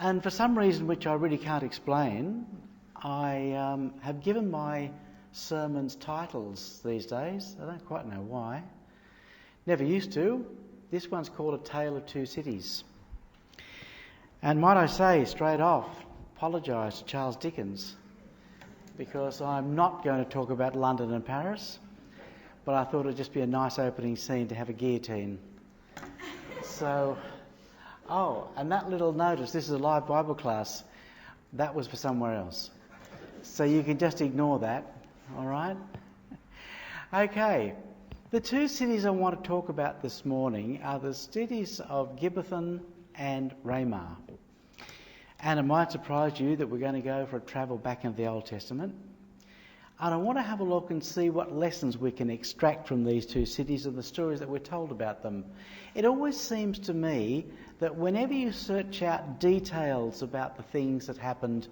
And for some reason which I really can't explain, I have given my sermons titles these days. I don't quite know why. Never used to. This one's called A Tale of Two Cities. And might I say straight off, apologise to Charles Dickens, because I'm not going to talk about London and Paris, but I thought it'd just be a nice opening scene to have a guillotine. So, and that little notice, this is a live Bible class, that was for somewhere else. So you can just ignore that, all right? Okay, the two cities I want to talk about this morning are the cities of Gibbethon and Ramah. And it might surprise you that we're going to go for a travel back into the Old Testament. And I want to have a look and see what lessons we can extract from these two cities and the stories that we're told about them. It always seems to me that whenever you search out details about the things that happened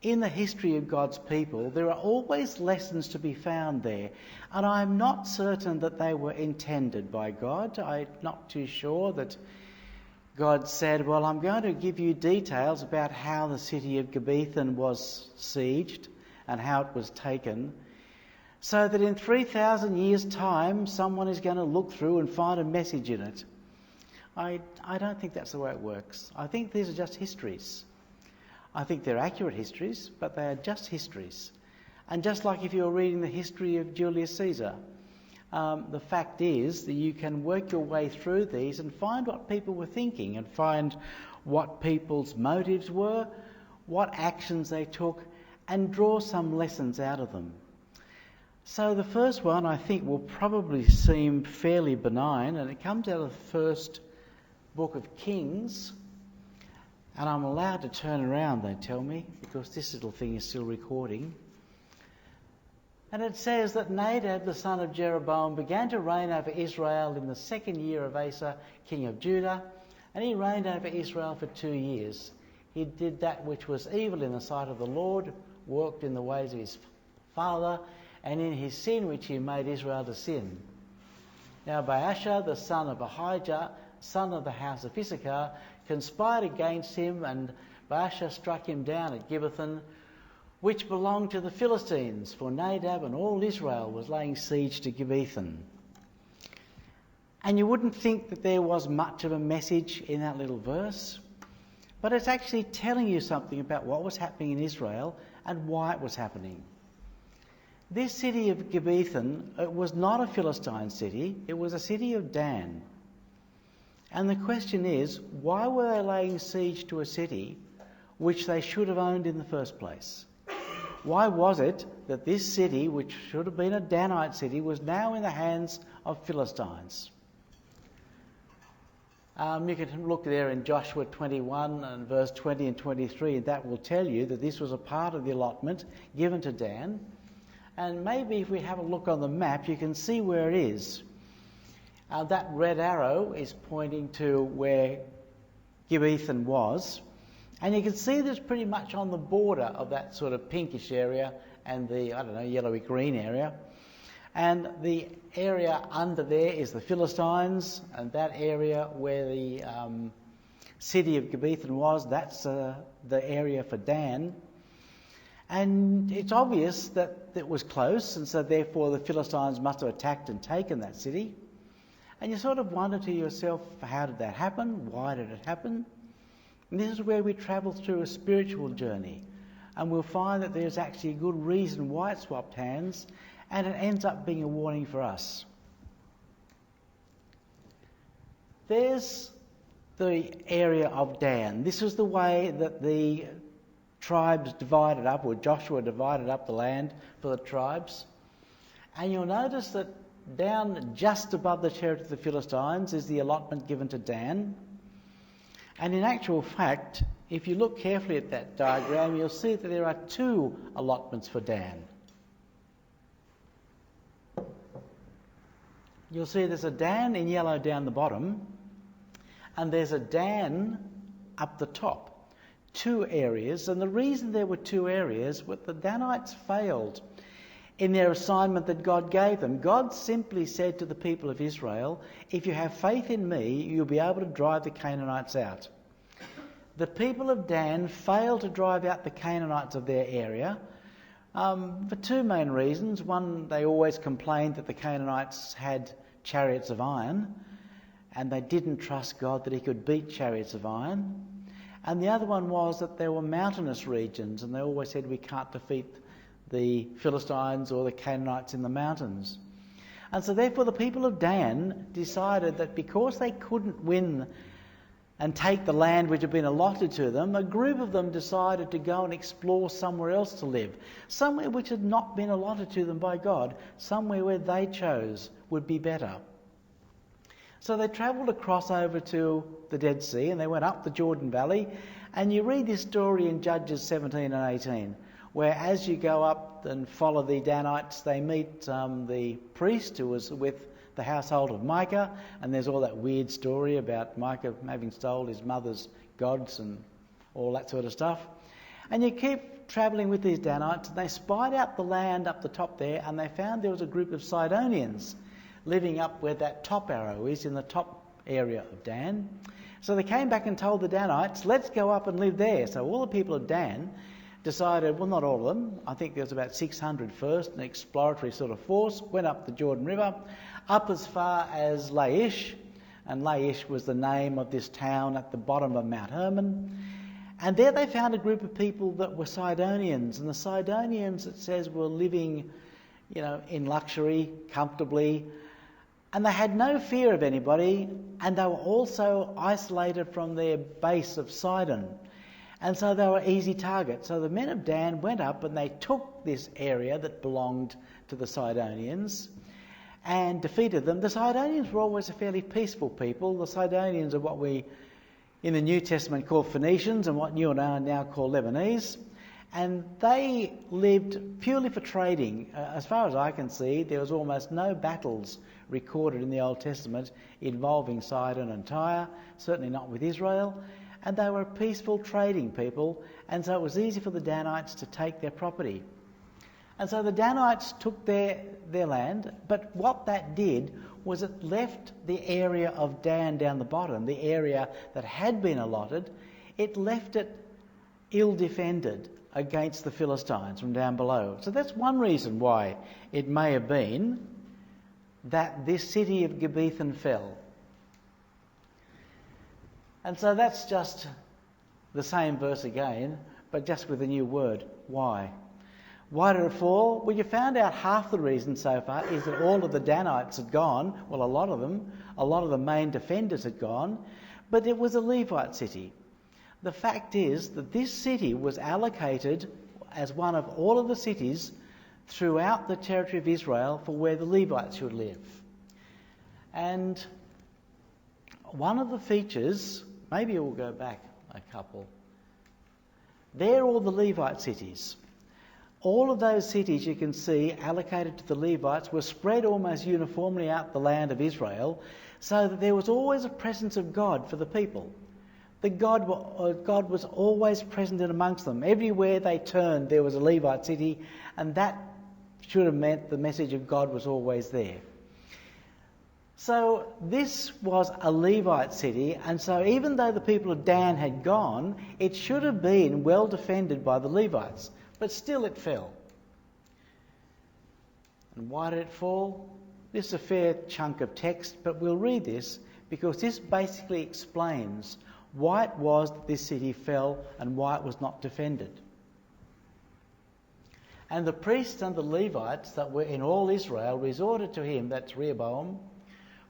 in the history of God's people, there are always lessons to be found there. And I'm not certain that they were intended by God. I'm not too sure that God said, well, I'm going to give you details about how the city of Gibbethon was sieged and how it was taken, so that in 3,000 years' time, someone is going to look through and find a message in it. I don't think that's the way it works. I think these are just histories. I think they're accurate histories, but they are just histories. And just like if you're reading the history of Julius Caesar, the fact is that you can work your way through these and find what people were thinking and find what people's motives were, what actions they took, and draw some lessons out of them. So the first one I think will probably seem fairly benign, and it comes out of the first book of Kings. And I'm allowed to turn around, they tell me, because this little thing is still recording. And it says that Nadab, the son of Jeroboam, began to reign over Israel in the second year of Asa, king of Judah, and he reigned over Israel for 2 years. He did that which was evil in the sight of the Lord, walked in the ways of his father, and in his sin which he made Israel to sin. Now Baasha, the son of Ahijah, son of the house of Issachar, conspired against him, and Baasha struck him down at Gibbethon, which belonged to the Philistines, for Nadab and all Israel was laying siege to Gibbethon. And you wouldn't think that there was much of a message in that little verse, but it's actually telling you something about what was happening in Israel and why it was happening. This city of Gibbethon, it was not a Philistine city, it was a city of Dan. And the question is, why were they laying siege to a city which they should have owned in the first place? Why was it that this city, which should have been a Danite city, was now in the hands of Philistines? You can look there in Joshua 21 and verse 20 and 23, and that will tell you that this was a part of the allotment given to Dan. And maybe if we have a look on the map, you can see where it is. That red arrow is pointing to where Gibbethon was. And you can see that it's pretty much on the border of that sort of pinkish area and the, yellowy-green area. And the area under there is the Philistines, and that area where the city of Gibbethon was, that's the area for Dan. And it's obvious that it was close, and so therefore the Philistines must have attacked and taken that city. And you sort of wonder to yourself, how did that happen? Why did it happen? And this is where we travel through a spiritual journey, and we'll find that there's actually a good reason why it swapped hands, and it ends up being a warning for us. There's the area of Dan. This is the way that the tribes divided up, or Joshua divided up the land for the tribes. And you'll notice that down just above the territory of the Philistines is the allotment given to Dan. And in actual fact, if you look carefully at that diagram, you'll see that there are 2 allotments for Dan. You'll see there's a Dan in yellow down the bottom, and there's a Dan up the top. 2 areas, and the reason there were 2 areas was the Danites failed in their assignment that God gave them. God simply said to the people of Israel, if you have faith in me, you'll be able to drive the Canaanites out. the people of Dan failed to drive out the Canaanites of their area for two main reasons. One, they always complained that the Canaanites had chariots of iron, and they didn't trust God that he could beat chariots of iron. And the other one was that there were mountainous regions, and they always said we can't defeat the Philistines or the Canaanites in the mountains. And so therefore the people of Dan decided that because they couldn't win and take the land which had been allotted to them, a group of them decided to go and explore somewhere else to live, somewhere which had not been allotted to them by God, somewhere where they chose would be better. So they travelled across over to the Dead Sea, and they went up the Jordan Valley, and you read this story in Judges 17 and 18, where as you go up and follow the Danites, they meet the priest who was with the household of Micah, and there's all that weird story about Micah having stole his mother's gods and all that sort of stuff. And you keep travelling with these Danites, and they spied out the land up the top there, and they found there was a group of Sidonians living up where that top arrow is, in the top area of Dan. So they came back and told the Danites, let's go up and live there. So all the people of Dan decided, well, not all of them, I think there was about 600 first, an exploratory sort of force, went up the Jordan River, up as far as Laish, and Laish was the name of this town at the bottom of Mount Hermon. And there they found a group of people that were Sidonians, and the Sidonians, it says, were living, in luxury, comfortably, and they had no fear of anybody, and they were also isolated from their base of Sidon. And so they were easy targets. So the men of Dan went up and they took this area that belonged to the Sidonians and defeated them. The Sidonians were always a fairly peaceful people. The Sidonians are what we in the New Testament call Phoenicians, and what you and I now call Lebanese. And they lived purely for trading. As far as I can see, there was almost no battles recorded in the Old Testament involving Sidon and Tyre, certainly not with Israel. And they were peaceful trading people, and so it was easy for the Danites to take their property. And so the Danites took their land, but what that did was it left the area of Dan down the bottom, the area that had been allotted, it left it ill-defended against the Philistines from down below. So that's one reason why it may have been that this city of Gibbethon fell. And so that's just the same verse again, but just with a new word. Why? Why did it fall? Well, you found out half the reason so far is that all of the Danites had gone. Well, a lot of the main defenders had gone, but it was a Levite city. The fact is that this city was allocated as one of all of the cities throughout the territory of Israel for where the Levites should live. And one of the features, maybe we'll go back a couple, they're all the Levite cities. All of those cities you can see allocated to the Levites were spread almost uniformly out the land of Israel, so that there was always a presence of God for the people. God was always present in amongst them. Everywhere they turned there was a Levite city, and that should have meant the message of God was always there. So this was a Levite city, and so even though the people of Dan had gone, it should have been well defended by the Levites, but still it fell. And why did it fall? This is a fair chunk of text, but we'll read this because this basically explains why it was that this city fell and why it was not defended. And the priests and the Levites that were in all Israel resorted to him, that's Rehoboam,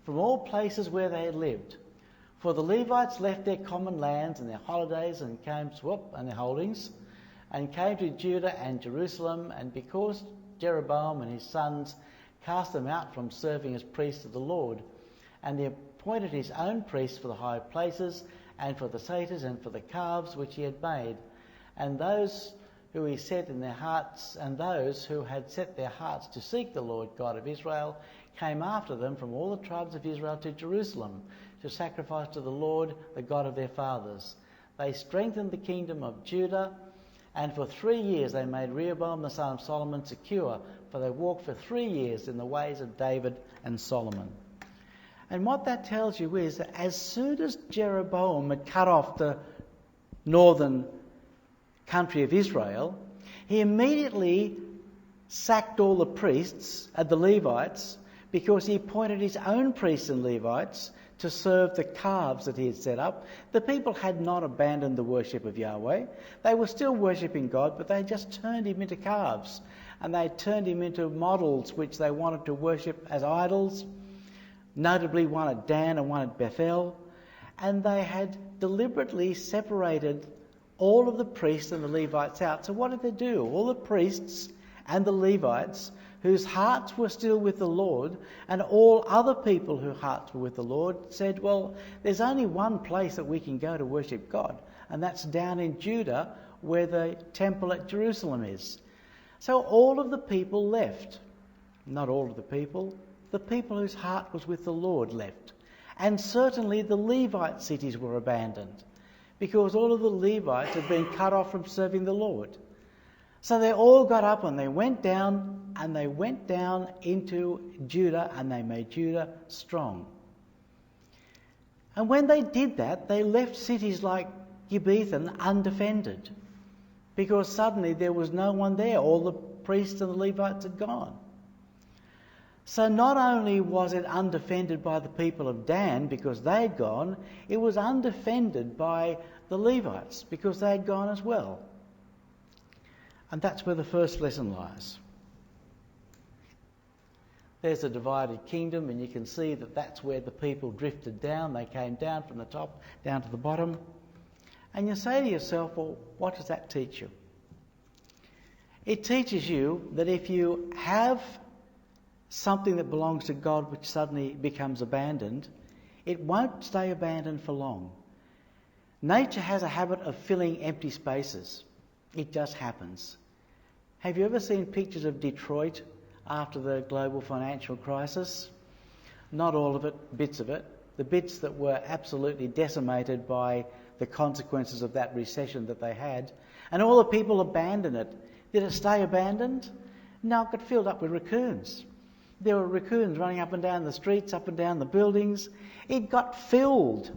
from all places where they had lived. For the Levites left their common lands and their holidays and and their holdings, and came to Judah and Jerusalem, and because Jeroboam and his sons cast them out from serving as priests of the Lord, and he appointed his own priests for the high places, and for the satyrs, and for the calves which he had made, and those who he set in their hearts, and those who had set their hearts to seek the Lord God of Israel, came after them from all the tribes of Israel to Jerusalem to sacrifice to the Lord, the God of their fathers. They strengthened the kingdom of Judah, and for 3 years they made Rehoboam the son of Solomon secure, for they walked for 3 years in the ways of David and Solomon. And what that tells you is that as soon as Jeroboam had cut off the northern country of Israel, he immediately sacked all the priests and the Levites because he appointed his own priests and Levites to serve the calves that he had set up. The people had not abandoned the worship of Yahweh. They were still worshipping God, but they just turned him into calves, and they turned him into models which they wanted to worship as idols, notably one at Dan and one at Bethel. And they had deliberately separated all of the priests and the Levites out. So what did they do? All the priests and the Levites, whose hearts were still with the Lord, and all other people whose hearts were with the Lord, said, well, there's only one place that we can go to worship God, and that's down in Judah, where the temple at Jerusalem is. So all of the people left. Not all of the people whose heart was with the Lord left. And certainly the Levite cities were abandoned, because all of the Levites had been cut off from serving the Lord. So they all got up and they went down into Judah, and they made Judah strong. And when they did that, they left cities like Gibbethon undefended, because suddenly there was no one there. All the priests and the Levites had gone. So not only was it undefended by the people of Dan because they had gone, it was undefended by the Levites because they had gone as well. And that's where the first lesson lies. There's a divided kingdom, and you can see that that's where the people drifted down. They came down from the top down to the bottom. And you say to yourself, well, what does that teach you? It teaches you that if you have something that belongs to God which suddenly becomes abandoned, it won't stay abandoned for long. Nature has a habit of filling empty spaces. It just happens. Have you ever seen pictures of Detroit after the global financial crisis? Not all of it, bits of it. The bits that were absolutely decimated by the consequences of that recession that they had. And all the people abandoned it. Did it stay abandoned? No, it got filled up with raccoons. There were raccoons running up and down the streets, up and down the buildings. It got filled.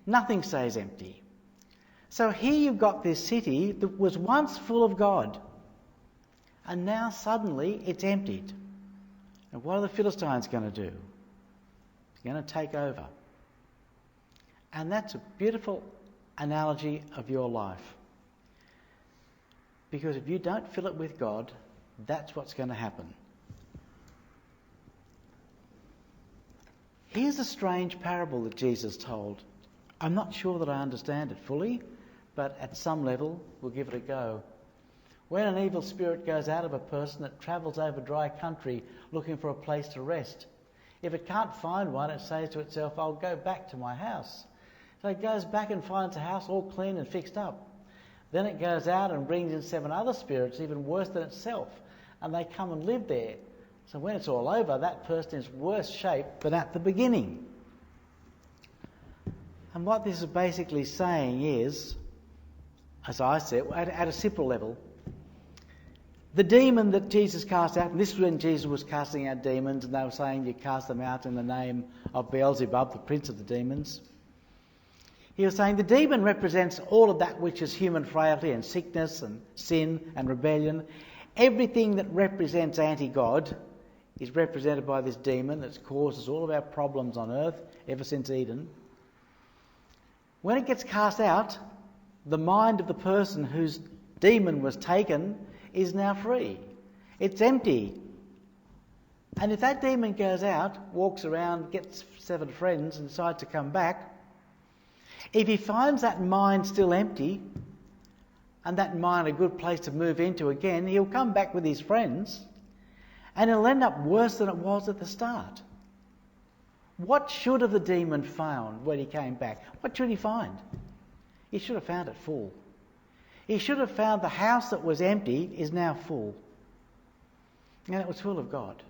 Nothing stays empty. So here you've got this city that was once full of God, and now suddenly it's emptied. And what are the Philistines going to do? They're going to take over. And that's a beautiful analogy of your life. Because if you don't fill it with God, that's what's going to happen. Here's a strange parable that Jesus told. I'm not sure that I understand it fully, but at some level we'll give it a go. When an evil spirit goes out of a person, it travels over dry country looking for a place to rest. If it can't find one, it says to itself, I'll go back to my house. So it goes back and finds a house all clean and fixed up. Then it goes out and brings in 7 other spirits, even worse than itself, and they come and live there. So when it's all over, that person is worse shape than at the beginning. And what this is basically saying is, as I said, at a simple level, the demon that Jesus cast out, and this was when Jesus was casting out demons, and they were saying you cast them out in the name of Beelzebub, the prince of the demons. He was saying the demon represents all of that which is human frailty and sickness and sin and rebellion. Everything that represents anti-God is represented by this demon that causes all of our problems on earth ever since Eden. When it gets cast out, the mind of the person whose demon was taken is now free. It's empty. And if that demon goes out, walks around, gets 7 friends and decides to come back, if he finds that mind still empty and that mind a good place to move into again, he'll come back with his friends and it'll end up worse than it was at the start. What should have the demon found when he came back? What should he find? He should have found it full. He should have found the house that was empty is now full. And it was full of God.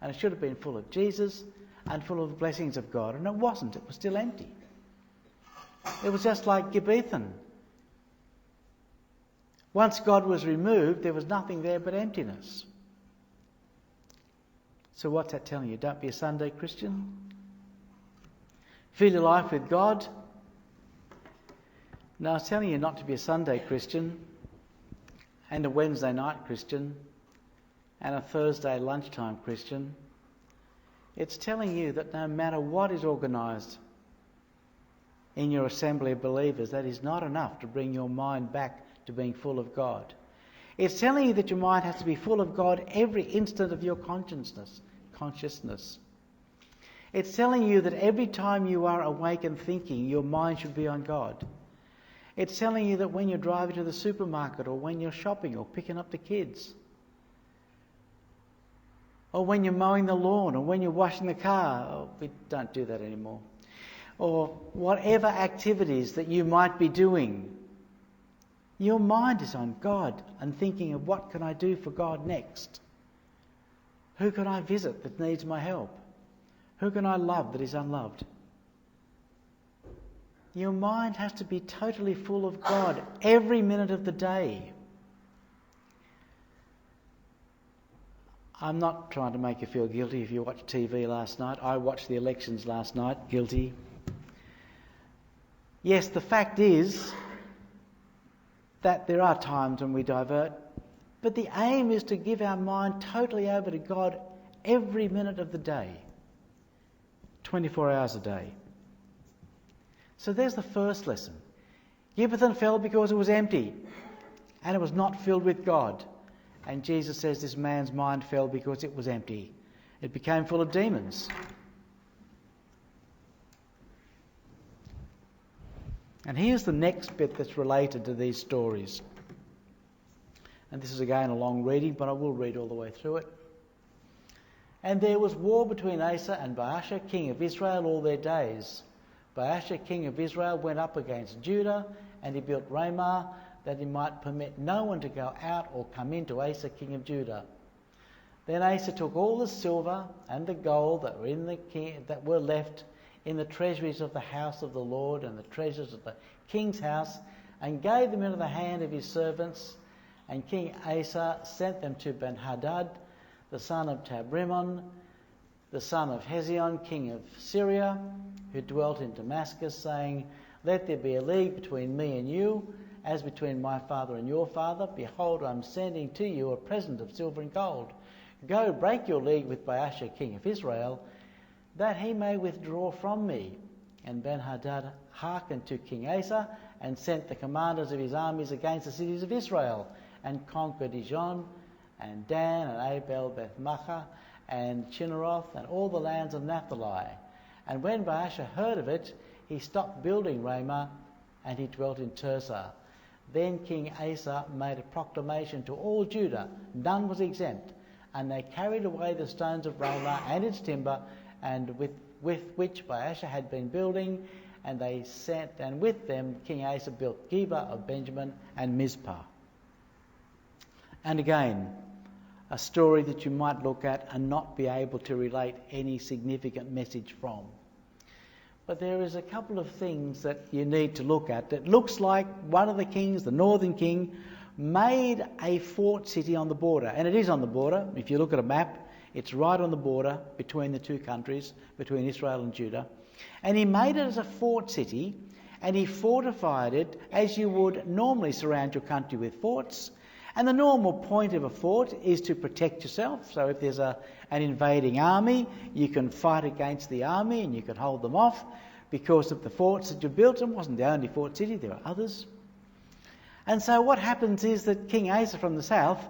And it should have been full of Jesus and full of the blessings of God. And it wasn't. It was still empty. It was just like Gibbethon. Once God was removed, there was nothing there but emptiness. So what's that telling you? Don't be a Sunday Christian. Fill your life with God. Now, I was telling you not to be a Sunday Christian and a Wednesday night Christian and a Thursday lunchtime Christian. It's telling you that no matter what is organised in your assembly of believers, that is not enough to bring your mind back to being full of God. It's telling you that your mind has to be full of God every instant of your consciousness. It's telling you that every time you are awake and thinking, your mind should be on God. It's telling you that when you're driving to the supermarket, or when you're shopping or picking up the kids, or when you're mowing the lawn, or when you're washing the car. Oh, we don't do that anymore. Or whatever activities that you might be doing, your mind is on God and thinking of what can I do for God next? Who can I visit that needs my help? Who can I love that is unloved? Your mind has to be totally full of God every minute of the day. I'm not trying to make you feel guilty if you watched TV last night. I watched the elections last night, guilty. Yes, the fact is that there are times when we divert, but the aim is to give our mind totally over to God every minute of the day, 24 hours a day. So there's the first lesson. Gibbethon fell because it was empty and it was not filled with God. And Jesus says this man's mind fell because it was empty. It became full of demons. And here's the next bit that's related to these stories. And this is again a long reading, but I will read all the way through it. And there was war between Asa and Baasha, king of Israel, all their days. Baasha, king of Israel, went up against Judah, and he built Ramah, that he might permit no one to go out or come in to Asa, king of Judah. Then Asa took all the silver and the gold that were left in the treasuries of the house of the Lord and the treasures of the king's house, and gave them into the hand of his servants. And King Asa sent them to Ben-Hadad, the son of Tabrimon, the son of Hezion, king of Syria, who dwelt in Damascus, saying, Let there be a league between me and you, as between my father and your father. Behold, I am sending to you a present of silver and gold. Go, break your league with Baasha, king of Israel, that he may withdraw from me. And Ben-Hadad hearkened to King Asa, and sent the commanders of his armies against the cities of Israel, and conquered Ijon, and Dan, and Abel, Beth-maachah, and Chinneroth, and all the lands of Naphtali. And when Baasha heard of it, he stopped building Ramah, and he dwelt in Tirzah. Then King Asa made a proclamation to all Judah, none was exempt, and they carried away the stones of Ramah and its timber, and with which Baasha had been building, and with them King Asa built Geba of Benjamin and Mizpah. And again, a story that you might look at and not be able to relate any significant message from. But there is a couple of things that you need to look at. It looks like one of the kings, the northern king, made a fort city on the border. And it is on the border. If you look at a map, it's right on the border between the two countries, between Israel and Judah. And he made it as a fort city, and he fortified it as you would normally surround your country with forts. And the normal point of a fort is to protect yourself. So if there's an invading army, you can fight against the army and you can hold them off because of the forts that you built. It wasn't the only fort city, there are others. And so what happens is that King Asa from the south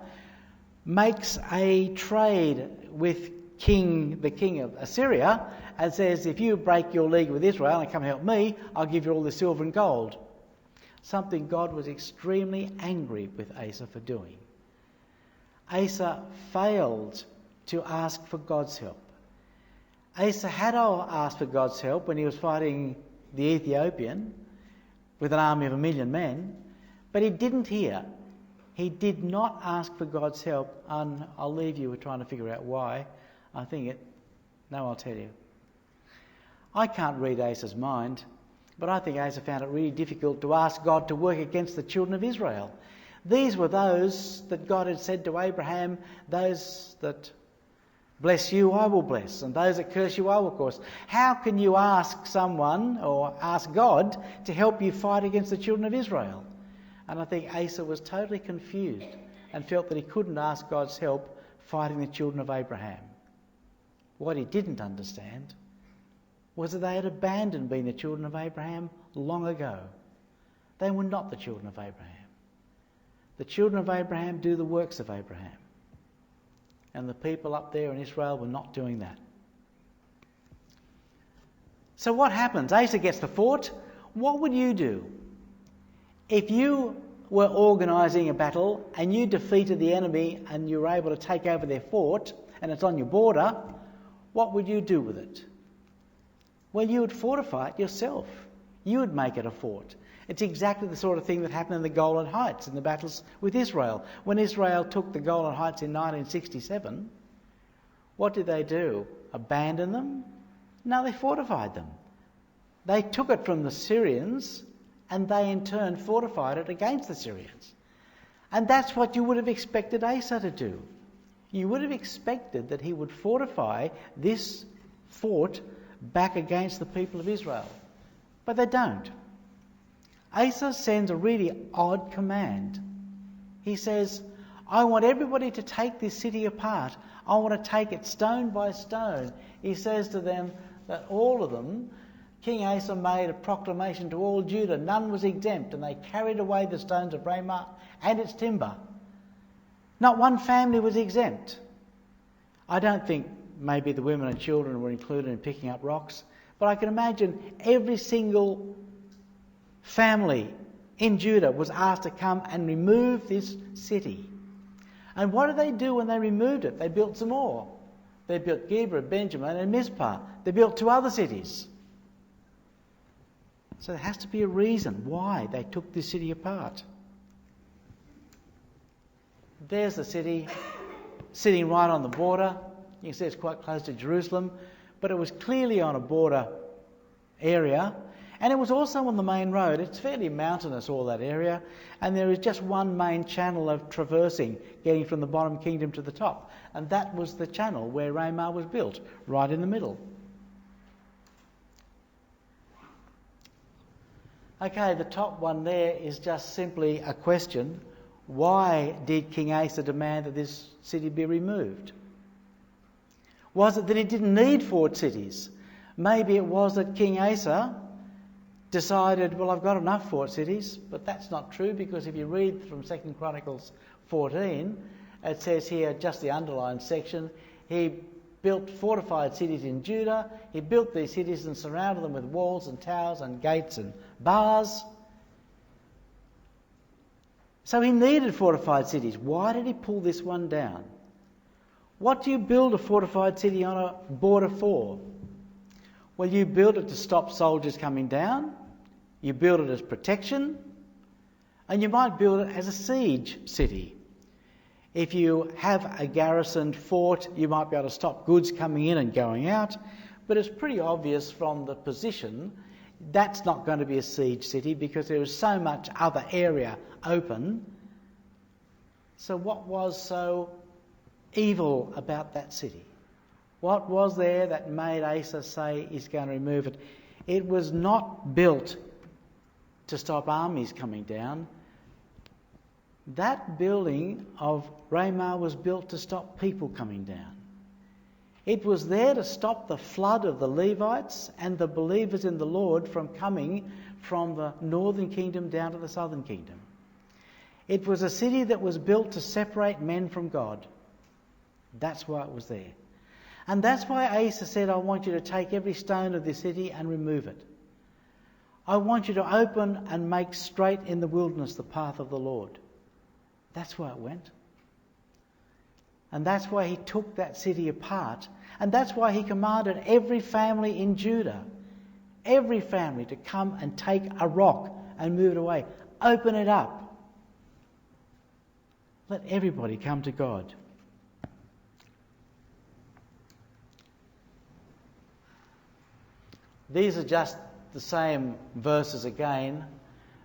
makes a trade with the king of Assyria, and says, if you break your league with Israel and come help me, I'll give you all the silver and gold. Something God was extremely angry with Asa for doing. Asa failed to ask for God's help. Asa had asked for God's help when he was fighting the Ethiopian with an army of 1 million men, but he didn't hear. He did not ask for God's help, and I'll leave you with trying to figure out why. I'll tell you. I can't read Asa's mind, but I think Asa found it really difficult to ask God to work against the children of Israel. These were those that God had said to Abraham, those that Bless you, I will bless, and those that curse you, I will curse. How can you ask someone or ask God to help you fight against the children of Israel? And I think Asa was totally confused and felt that he couldn't ask God's help fighting the children of Abraham. What he didn't understand was that they had abandoned being the children of Abraham long ago. They were not the children of Abraham. The children of Abraham do the works of Abraham. And the people up there in Israel were not doing that. So what happens? Asa gets the fort. What would you do? If you were organising a battle and you defeated the enemy and you were able to take over their fort and it's on your border, what would you do with it? Well, you would fortify it yourself. You would make it a fort. It's exactly the sort of thing that happened in the Golan Heights in the battles with Israel. When Israel took the Golan Heights in 1967, what did they do? Abandon them? No, they fortified them. They took it from the Syrians and they in turn fortified it against the Syrians. And that's what you would have expected Asa to do. You would have expected that he would fortify this fort back against the people of Israel. But they don't. Asa sends a really odd command. He says, I want everybody to take this city apart. I want to take it stone by stone. He says to them that all of them, King Asa made a proclamation to all Judah, none was exempt, and they carried away the stones of Ramah and its timber. Not one family was exempt. I don't think maybe the women and children were included in picking up rocks, but I can imagine every single family in Judah was asked to come and remove this city. And what did they do when they removed it? They built some more. They built Gibbethon, Benjamin and Mizpah. They built 2 other cities. So there has to be a reason why they took this city apart. There's the city sitting right on the border. You can see it's quite close to Jerusalem, but it was clearly on a border area. And it was also on the main road. It's fairly mountainous, all that area, and there is just one main channel of traversing, getting from the bottom kingdom to the top. And that was the channel where Ramah was built, right in the middle. Okay, the top one there is just simply a question. Why did King Asa demand that this city be removed? Was it that he didn't need fort cities? Maybe it was that King Asa decided, well, I've got enough fort cities, but that's not true, because if you read from 2 Chronicles 14, it says here, just the underlined section, he built fortified cities in Judah. He built these cities and surrounded them with walls and towers and gates and bars. So he needed fortified cities. Why did he pull this one down? What do you build a fortified city on a border for? Well, you build it to stop soldiers coming down, you build it as protection, and you might build it as a siege city. If you have a garrisoned fort, you might be able to stop goods coming in and going out, but it's pretty obvious from the position that's not going to be a siege city because there is so much other area open. So what was so evil about that city? What was there that made Asa say he's going to remove it? It was not built to stop armies coming down. That building of Ramah was built to stop people coming down. It was there to stop the flood of the Levites and the believers in the Lord from coming from the northern kingdom down to the southern kingdom. It was a city that was built to separate men from God. That's why it was there. And that's why Asa said, I want you to take every stone of this city and remove it. I want you to open and make straight in the wilderness the path of the Lord. That's why it went. And that's why he took that city apart. And that's why he commanded every family in Judah, every family, to come and take a rock and move it away. Open it up. Let everybody come to God. These are just the same verses again,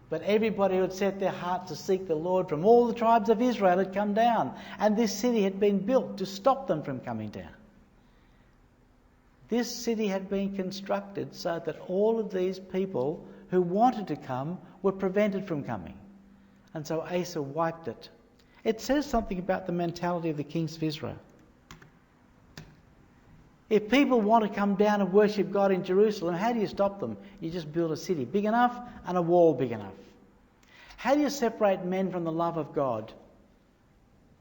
but everybody who had set their heart to seek the Lord from all the tribes of Israel had come down, and this city had been built to stop them from coming down. This city had been constructed so that all of these people who wanted to come were prevented from coming. And so Asa wiped it. It says something about the mentality of the kings of Israel. If people want to come down and worship God in Jerusalem, how do you stop them? You just build a city big enough and a wall big enough. How do you separate men from the love of God?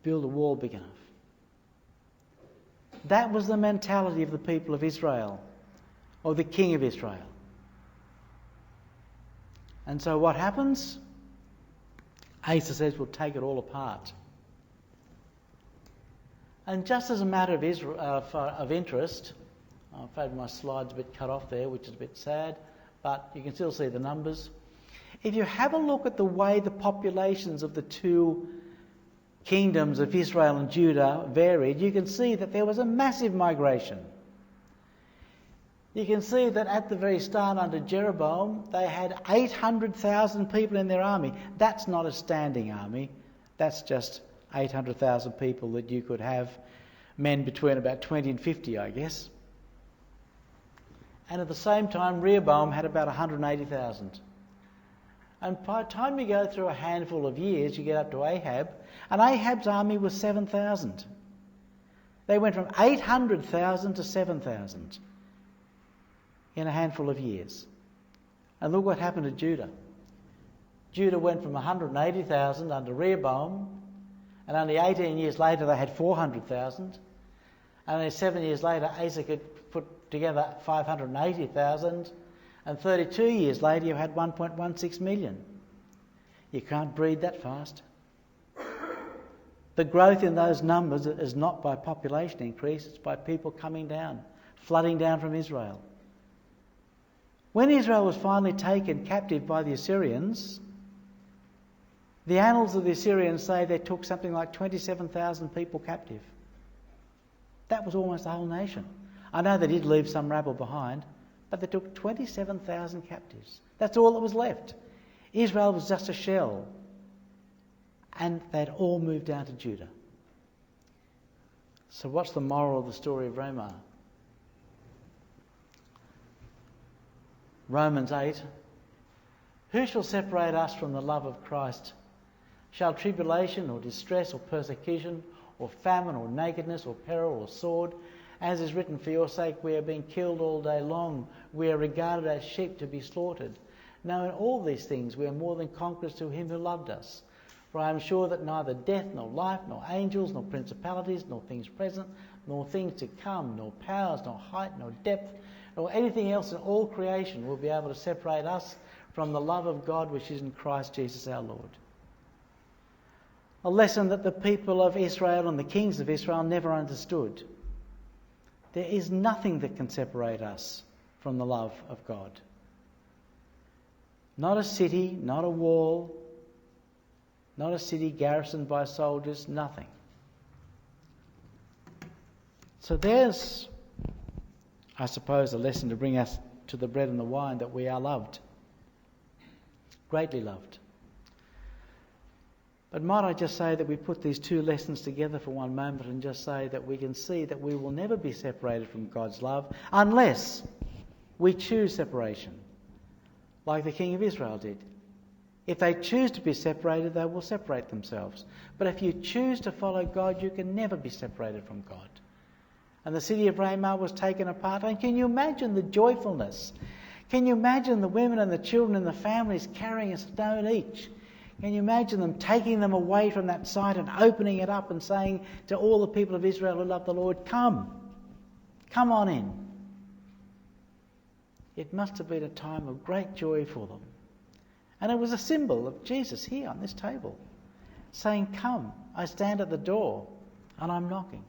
Build a wall big enough. That was the mentality of the people of Israel, or the king of Israel. And so what happens? Asa says, we'll take it all apart. And just as a matter of interest, I've had my slides a bit cut off there, which is a bit sad, but you can still see the numbers. If you have a look at the way the populations of the two kingdoms of Israel and Judah varied, you can see that there was a massive migration. You can see that at the very start under Jeroboam, they had 800,000 people in their army. That's not a standing army. That's just 800,000 people that you could have, men between about 20 and 50, I guess. And at the same time, Rehoboam had about 180,000. And by the time you go through a handful of years, you get up to Ahab, and Ahab's army was 7,000. They went from 800,000 to 7,000 in a handful of years. And look what happened to Judah. Judah went from 180,000 under Rehoboam, and only 18 years later they had 400,000. And only 7 years later Asa could put together 580,000. And 32 years later you had 1.16 million. You can't breed that fast. The growth in those numbers is not by population increase, it's by people coming down, flooding down from Israel. When Israel was finally taken captive by the Assyrians, the annals of the Assyrians say they took something like 27,000 people captive. That was almost the whole nation. I know they did leave some rabble behind, but they took 27,000 captives. That's all that was left. Israel was just a shell. And they'd all moved down to Judah. So what's the moral of the story of Ramah? Romans 8. Who shall separate us from the love of Christ? Shall tribulation or distress or persecution or famine or nakedness or peril or sword? As is written, for your sake we are being killed all day long. We are regarded as sheep to be slaughtered. Now in all these things we are more than conquerors through him who loved us. For I am sure that neither death, nor life, nor angels, nor principalities, nor things present, nor things to come, nor powers, nor height, nor depth, nor anything else in all creation will be able to separate us from the love of God which is in Christ Jesus our Lord. A lesson that the people of Israel and the kings of Israel never understood. There is nothing that can separate us from the love of God. Not a city, not a wall, not a city garrisoned by soldiers, nothing. So there's, I suppose, a lesson to bring us to the bread and the wine, that we are loved. Greatly loved. But might I just say that we put these two lessons together for one moment and just say that we can see that we will never be separated from God's love unless we choose separation, like the king of Israel did. If they choose to be separated, they will separate themselves. But if you choose to follow God, you can never be separated from God. And the city of Ramah was taken apart. And can you imagine the joyfulness? Can you imagine the women and the children and the families carrying a stone each? Can you imagine them taking them away from that site and opening it up and saying to all the people of Israel who love the Lord, come on in. It must have been a time of great joy for them. And it was a symbol of Jesus here on this table, saying, come, I stand at the door and I'm knocking.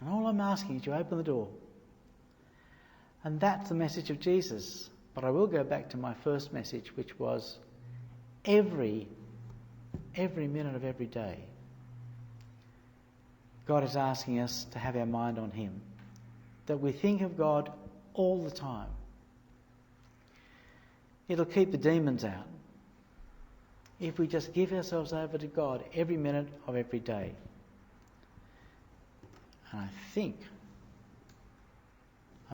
And all I'm asking is you open the door. And that's the message of Jesus. But I will go back to my first message, which was every minute of every day, God is asking us to have our mind on him, that we think of God all the time. It'll keep the demons out if we just give ourselves over to God every minute of every day. And I think